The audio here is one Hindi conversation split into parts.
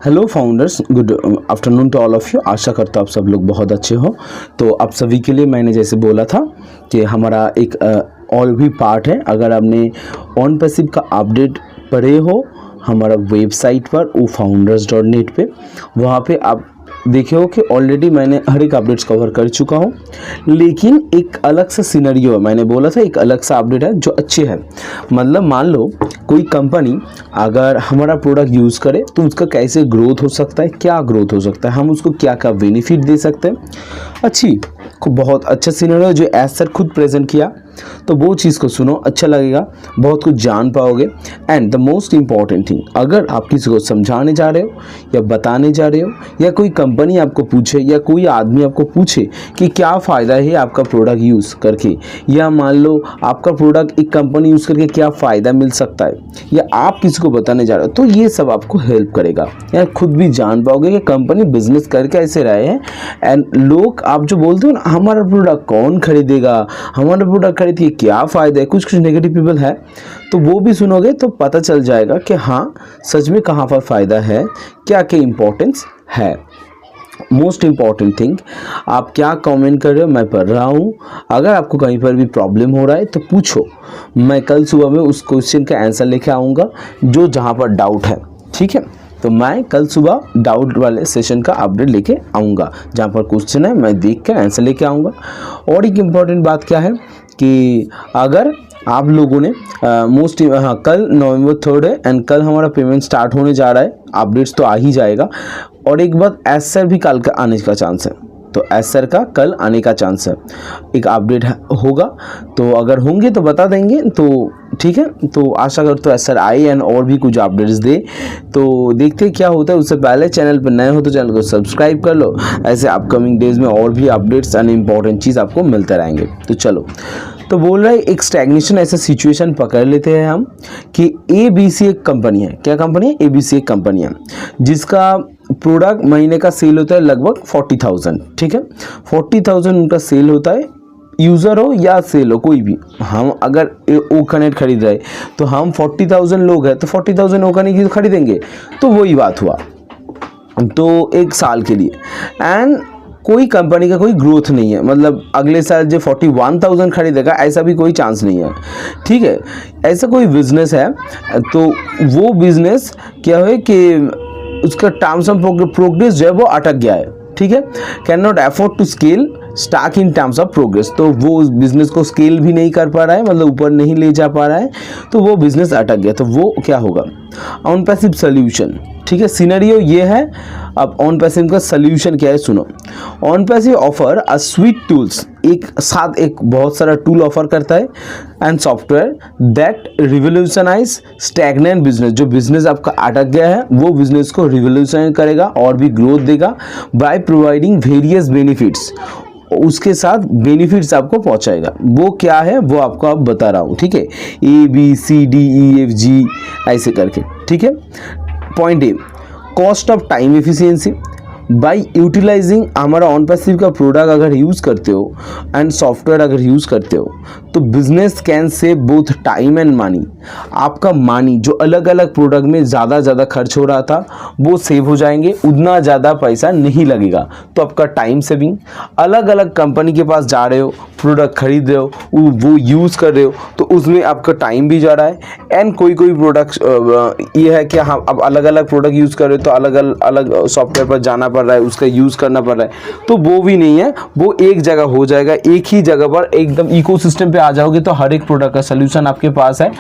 Hello founders, good afternoon to all of you. आशा करता हूँ आप सब लोग बहुत अच्छे हो। तो आप सभी के लिए मैंने जैसे बोला था कि हमारा एक और भी पार्ट है। अगर आपने ऑन पैसिव का अपडेट पढ़े हो हमारा वेबसाइट पर founders.net पे, वहाँ पे आप देखे हो कि ऑलरेडी मैंने हर एक अपडेट्स कवर कर चुका हूँ, लेकिन एक अलग सा सिनेरियो है। मैंने बोला था एक अलग सा अपडेट है जो अच्छे है। मतलब मान लो कोई कंपनी अगर हमारा प्रोडक्ट यूज़ करे तो उसका कैसे ग्रोथ हो सकता है, क्या ग्रोथ हो सकता है, हम उसको क्या क्या बेनिफिट दे सकते हैं। बहुत अच्छा सिनेरियो जो सर खुद प्रेजेंट किया, तो वो चीज़ को सुनो, अच्छा लगेगा, बहुत कुछ जान पाओगे। And the most important thing, अगर आप किसी को समझाने जा रहे हो या बताने जा रहे हो या कोई कंपनी आपको पूछे या कोई आदमी आपको पूछे कि क्या फ़ायदा है आपका प्रोडक्ट यूज़ करके, या मान लो आपका प्रोडक्ट एक कंपनी यूज़ करके क्या फ़ायदा मिल सकता है, या आप किसी को बताने जा रहे हो, तो ये सब आपको हेल्प करेगा। या खुद भी जान पाओगे कि कंपनी बिजनेस करके ऐसे रहे हैं। एंड लोग आप जो बोलते हो ना हमारा प्रोडक्ट कौन खरीदेगा, हमारा प्रोडक्ट खरीद के क्या फ़ायदा है, कुछ नेगेटिव पीपल है, तो वो भी सुनोगे तो पता चल जाएगा कि हाँ सच में कहाँ पर फ़ायदा है, क्या क्या इम्पोर्टेंस है। मोस्ट इम्पॉर्टेंट थिंग, आप क्या कमेंट कर रहे हो मैं पढ़ रहा हूँ। अगर आपको कहीं पर भी प्रॉब्लम हो रहा है तो पूछो, मैं कल सुबह में उस क्वेश्चन का आंसर लेके आऊँगा जो जहाँ पर डाउट है। ठीक है, तो मैं कल सुबह डाउट वाले सेशन का अपडेट लेके आऊँगा, जहाँ पर क्वेश्चन है मैं देख कर आंसर लेके आऊँगा। और एक इम्पॉर्टेंट बात क्या है कि अगर आप लोगों ने कल नवंबर 3 है एंड कल हमारा पेमेंट स्टार्ट होने जा रहा है, अपडेट्स तो आ ही जाएगा। और एक बात, सर भी कल का आने का चांस है, तो सर का कल आने का चांस है, एक अपडेट होगा, तो अगर होंगे तो बता देंगे। तो ठीक है, तो आशा करता हूँ सर आए एंड और भी कुछ अपडेट्स दे, तो देखते क्या होता है। उससे पहले चैनल पर नए हो तो चैनल को सब्सक्राइब कर लो, ऐसे अपकमिंग डेज में और भी अपडेट्स एंड इम्पॉर्टेंट चीज़ आपको मिलते रहेंगे। तो चलो, तो बोल रहे एक स्टैग्नेशन ऐसा सिचुएशन पकड़ लेते हैं हम कि ABC एक कंपनी है। क्या कंपनी है? ABC एक कंपनी है जिसका प्रोडक्ट महीने का सेल होता है लगभग 40,000। ठीक है, 40,000 उनका सेल होता है, यूज़र हो या सेल हो कोई भी। हम अगर ओकनेट खरीद रहे तो हम 40,000 लोग हैं तो 40,000 ओकनेट की खरीदेंगे, तो वही बात हुआ। तो एक साल के लिए एंड कोई कंपनी का कोई ग्रोथ नहीं है, मतलब अगले साल जो 41,000 खरीदेगा ऐसा भी कोई चांस नहीं है। ठीक है, ऐसा कोई बिजनेस है तो वो बिजनेस क्या है कि उसका टर्म्स ऑफ प्रोग्रेस जो है वो अटक गया है। ठीक है, cannot afford to scale stock in terms of progress, तो वो उस बिजनेस को स्केल भी नहीं कर पा रहा है, मतलब ऊपर नहीं ले जा पा रहा है, तो वो बिजनेस अटक गया। तो वो क्या होगा? On passive solution. ठीक है, सिनेरियो ये है। अब ऑन पैसिव का सोल्यूशन क्या है सुनो। On passive offer a sweet tools, एक साथ एक बहुत सारा टूल ऑफर करता है and software that revolutionise stagnant business, जो बिजनेस आपका अटक गया है वो बिजनेस को रिवोल्यूशनाइज करेगा और भी ग्रोथ देगा बाय प्रोवाइडिंग वेरियस बेनिफिट्स, उसके साथ बेनिफिट्स आपको पहुंचाएगा। वो क्या है वो आपको अब बता रहा हूँ। ठीक है, ABCDEFG ऐसे करके। ठीक है, point A, cost of time efficiency by utilising हमारा ऑन पैसिव का प्रोडक्ट अगर यूज़ करते हो एंड सॉफ्टवेयर अगर यूज़ करते हो तो business can save both time and money. आपका मनी जो अलग अलग प्रोडक्ट में ज़्यादा खर्च हो रहा था वो सेव हो जाएंगे, उतना ज़्यादा पैसा नहीं लगेगा। तो आपका टाइम सेविंग, अलग अलग कंपनी के पास जा रहे हो, प्रोडक्ट खरीद रहे हो, वो यूज़ कर रहे हो, तो उसमें आपका टाइम भी जा रहा है। एंड कोई प्रोडक्ट ये है कि हाँ अब अलग अलग प्रोडक्ट यूज़ कर रहे हो तो अलग सॉफ्टवेयर पर जाना पड़ रहा है, उसका यूज़ करना पड़ रहा है, तो वो भी नहीं है, वो एक जगह हो जाएगा, एक ही जगह पर एकदम इकोसिस्टम पे आ जाओगे तो हर एक प्रोडक्ट का सोल्यूशन आपके पास है।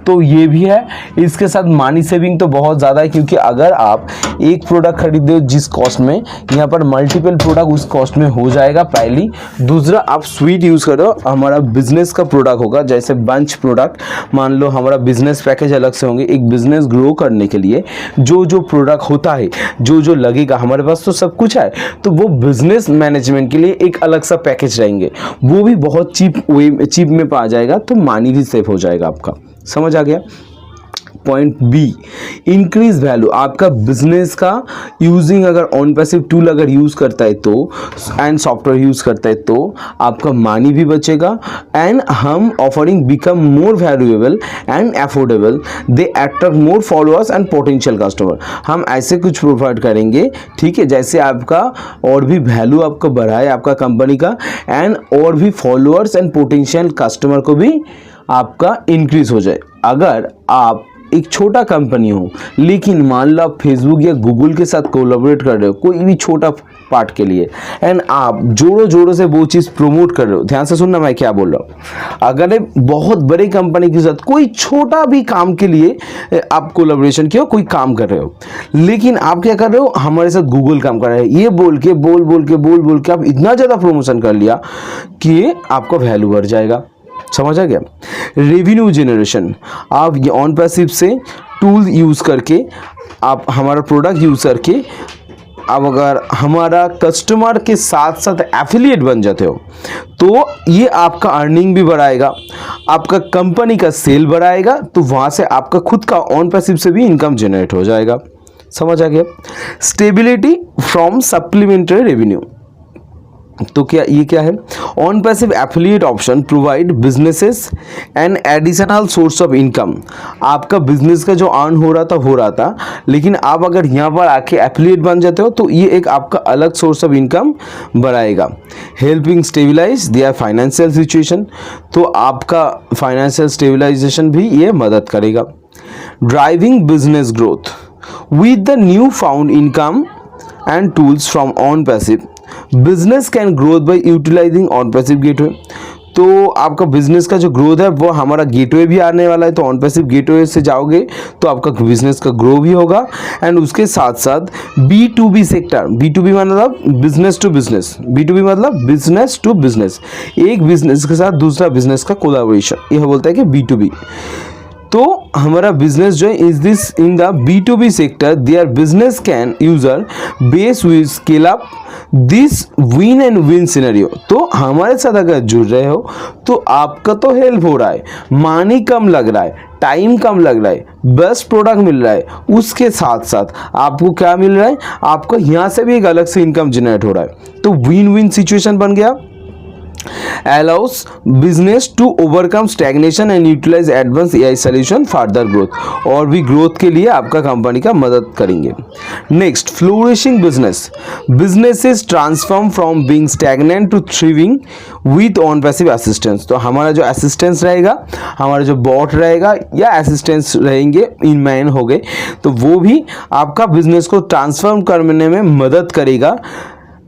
तो ये भी है। इसके साथ मनी सेविंग तो बहुत ज़्यादा है, क्योंकि अगर आप एक प्रोडक्ट खरीदते हो जिस कॉस्ट में, यहाँ पर मल्टीपल प्रोडक्ट उस कॉस्ट में हो जाएगा पहली। दूसरा, आप स्वीट यूज़ करो, हमारा बिजनेस का प्रोडक्ट होगा, जैसे बंच प्रोडक्ट, मान लो हमारा बिजनेस पैकेज अलग से होंगे। एक बिजनेस ग्रो करने के लिए जो प्रोडक्ट होता है, जो लगेगा, हमारे पास तो सब कुछ है, तो वो बिजनेस मैनेजमेंट के लिए एक अलग सा पैकेज रहेंगे, वो भी बहुत चीप में पा जाएगा, तो मनी भी सेव हो जाएगा आपका। समझ आ गया? Point B, increase value. आपका बिजनेस का यूजिंग अगर ऑन पैसिव टूल अगर यूज़ करता है तो एंड सॉफ्टवेयर यूज़ करता है तो आपका मनी भी बचेगा एंड हम offering become more valuable and affordable, they attract more followers and potential customer. हम ऐसे कुछ प्रोवाइड करेंगे, ठीक है, जैसे आपका और भी वैल्यू आपका बढ़ाए आपका कंपनी का एंड और भी फॉलोअर्स एंड पोटेंशियल कस्टमर को भी आपका इंक्रीज हो जाए। अगर आप एक छोटा कंपनी हो लेकिन मान लो आप फेसबुक या गूगल के साथ कोलैबोरेट कर रहे हो कोई भी छोटा पार्ट के लिए एंड आप जोरों जोरों से वो चीज़ प्रमोट कर रहे हो, ध्यान से सुनना मैं क्या बोल रहा हूँ। अगर एक बहुत बड़ी कंपनी के साथ कोई छोटा भी काम के लिए आप कोलैबोरेशन किया, कोई काम कर रहे हो, लेकिन आप क्या कर रहे हो, हमारे साथ गूगल काम कर रहा है, ये बोल के आप इतना ज़्यादा प्रमोशन कर लिया कि आपका वैल्यू बढ़ जाएगा। समझ आ गया? रेवेन्यू जनरेशन, आप ये ऑन पैसिव से टूल यूज़ करके आप हमारा प्रोडक्ट यूज़ करके अब अगर हमारा कस्टमर के साथ साथ एफिलिएट बन जाते हो तो ये आपका अर्निंग भी बढ़ाएगा, आपका कंपनी का सेल बढ़ाएगा, तो वहाँ से आपका खुद का ऑन पैसिव से भी इनकम जनरेट हो जाएगा। समझ आ गया? स्टेबिलिटी फ्रॉम सप्लीमेंट्री रेवेन्यू, तो क्या है, on passive affiliate option provide businesses and additional source of income. आपका बिजनेस का जो अर्न हो रहा था लेकिन आप अगर यहाँ पर आके एफिलिएट बन जाते हो तो ये एक आपका अलग सोर्स ऑफ इनकम बढ़ाएगा। Helping stabilise their financial situation, तो आपका फाइनेंशियल स्टेबिलाइजेशन भी ये मदद करेगा। Driving business growth with the new found income and tools from OnPassive, business can growth by utilising OnPassive gateway. तो आपका बिजनेस का जो ग्रोथ है वो हमारा गेटवे भी आने वाला है, तो ऑन पैसिव गेटवे से जाओगे तो आपका बिजनेस का ग्रो भी होगा एंड उसके साथ साथ B2B सेक्टर, B2B मतलब बिजनेस टू बिजनेस, B2B मतलब बिजनेस टू बिजनेस, एक बिजनेस के साथ दूसरा बिजनेस का कोलैबोरेशन, यह बोलता है कि B2B। तो हमारा बिजनेस जो है is this in the B2B sector, their business can user base with scale up this win and win scenario. तो हमारे साथ अगर जुड़ रहे हो तो आपका तो हेल्प हो रहा है, मनी कम लग रहा है, टाइम कम लग रहा है, बेस्ट प्रोडक्ट मिल रहा है, उसके साथ साथ आपको क्या मिल रहा है, आपको यहाँ से भी एक अलग से इनकम जनरेट हो रहा है, तो विन विन सिचुएशन बन गया। allows business to overcome stagnation and utilize advanced AI solution further growth, और भी ग्रोथ के लिए आपका कंपनी का मदद करेंगे। Next, flourishing business, businesses transform from being stagnant to thriving with on passive assistance। तो हमारा जो असिस्टेंस रहेगा, हमारा जो बॉट रहेगा या असिस्टेंस रहेंगे, इन मैन हो गए, तो वो भी आपका बिजनेस को ट्रांसफॉर्म करने में मदद करेगा,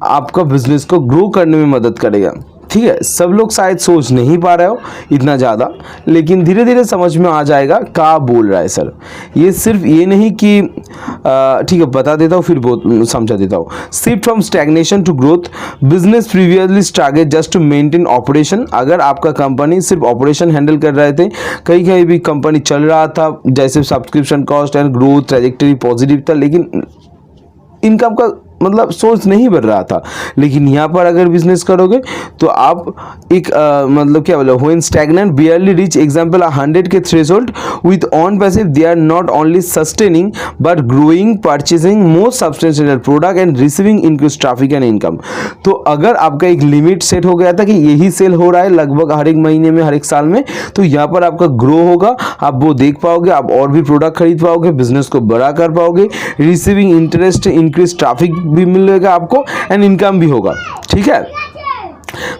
आपका बिजनेस को ग्रो करने में मदद करेगा। ठीक है, सब लोग शायद सोच नहीं पा रहे हो इतना ज़्यादा, लेकिन धीरे धीरे समझ में आ जाएगा क्या बोल रहा है सर। ये सिर्फ ये नहीं कि ठीक है बता देता हूँ फिर बहुत समझा देता हूँ। Shift from stagnation to growth, business previously struggle just to maintain operation. अगर आपका कंपनी सिर्फ ऑपरेशन हैंडल कर रहे थे, कहीं कहीं भी कंपनी चल रहा था, जैसे subscription cost and growth trajectory positive था, लेकिन इनकम का मतलब सोर्स नहीं बढ़ रहा था, लेकिन यहाँ पर अगर बिजनेस करोगे तो आप एक मतलब क्या बोले, when stagnant barely reach example 100 के threshold with on passive, they are not only sustaining but growing, purchasing more substantial product and receiving increase traffic and income. तो अगर आपका एक लिमिट सेट हो गया था कि यही सेल हो रहा है लगभग हर एक महीने में, हर एक साल में, तो यहाँ पर आपका ग्रो होगा, आप वो देख पाओगे, आप और भी प्रोडक्ट खरीद पाओगे, बिजनेस को बड़ा कर पाओगे, रिसीविंग इंटरेस्ट, इंक्रीज ट्रैफिक भी मिलेगा आपको एंड इनकम भी होगा। ठीक है,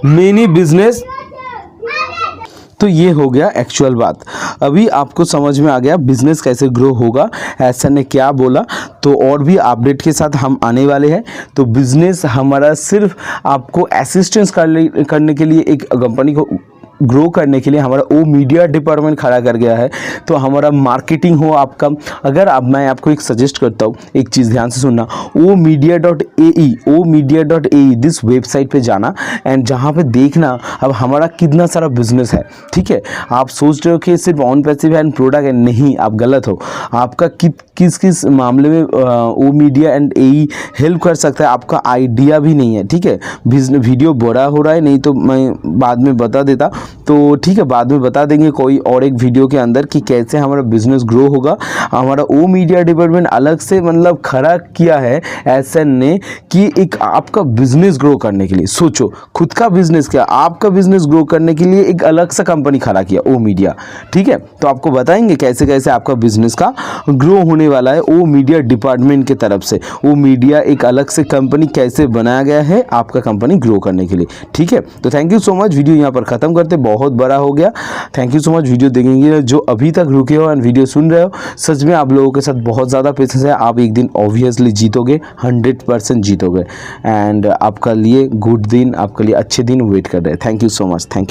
मेनी बिजनेस, तो ये हो गया एक्चुअल बात। अभी आपको समझ में आ गया बिजनेस कैसे ग्रो होगा, ऐसा ने क्या बोला। तो और भी अपडेट के साथ हम आने वाले हैं। तो बिजनेस हमारा सिर्फ आपको असिस्टेंस करने के लिए, एक कंपनी को ग्रो करने के लिए हमारा ओ मीडिया डिपार्टमेंट खड़ा कर गया है। तो हमारा मार्केटिंग हो आपका, अगर आप, मैं आपको एक सजेस्ट करता हूँ, एक चीज़ ध्यान से सुनना, omedia.ae दिस वेबसाइट पे जाना एंड जहाँ पे देखना अब हमारा कितना सारा बिजनेस है। ठीक है, आप सोच रहे हो कि सिर्फ ऑन पैसिव एंड प्रोडक्ट है, नहीं, आप गलत हो। आपका किस किस मामले में omedia एंड AE हेल्प कर सकता है, आपका आइडिया भी नहीं है। ठीक है, वीडियो बड़ा हो रहा है, नहीं तो मैं बाद में बता देता। तो ठीक है, बाद में बता देंगे कोई और एक वीडियो के अंदर कि कैसे हमारा बिजनेस ग्रो होगा। हमारा ओ मीडिया डिपार्टमेंट अलग से मतलब खड़ा किया है एसएन ने कि एक आपका बिजनेस ग्रो करने के लिए, सोचो खुद का बिजनेस क्या, आपका बिजनेस ग्रो करने के लिए एक अलग सा कंपनी खड़ा किया ओ मीडिया। ठीक है, तो आपको बताएंगे कैसे कैसे आपका बिजनेस का ग्रो होने वाला है ओ मीडिया डिपार्टमेंट की तरफ से। ओ मीडिया एक अलग से कंपनी कैसे बनाया गया है आपका कंपनी ग्रो करने के लिए। ठीक है, तो thank you so much. Video यहाँ पर खत्म करते, बहुत बड़ा हो गया। Thank you so much. Video देखेंगे जो अभी तक रुके हो एंड वीडियो सुन रहे हो, सच में आप लोगों के साथ बहुत ज़्यादा पेशेंस है। आप एक दिन ऑब्वियसली जीतोगे, 100% जीतोगे एंड आपका लिए गुड दिन, आपके लिए अच्छे दिन वेट कर रहे हैं। Thank you so much. Thank you.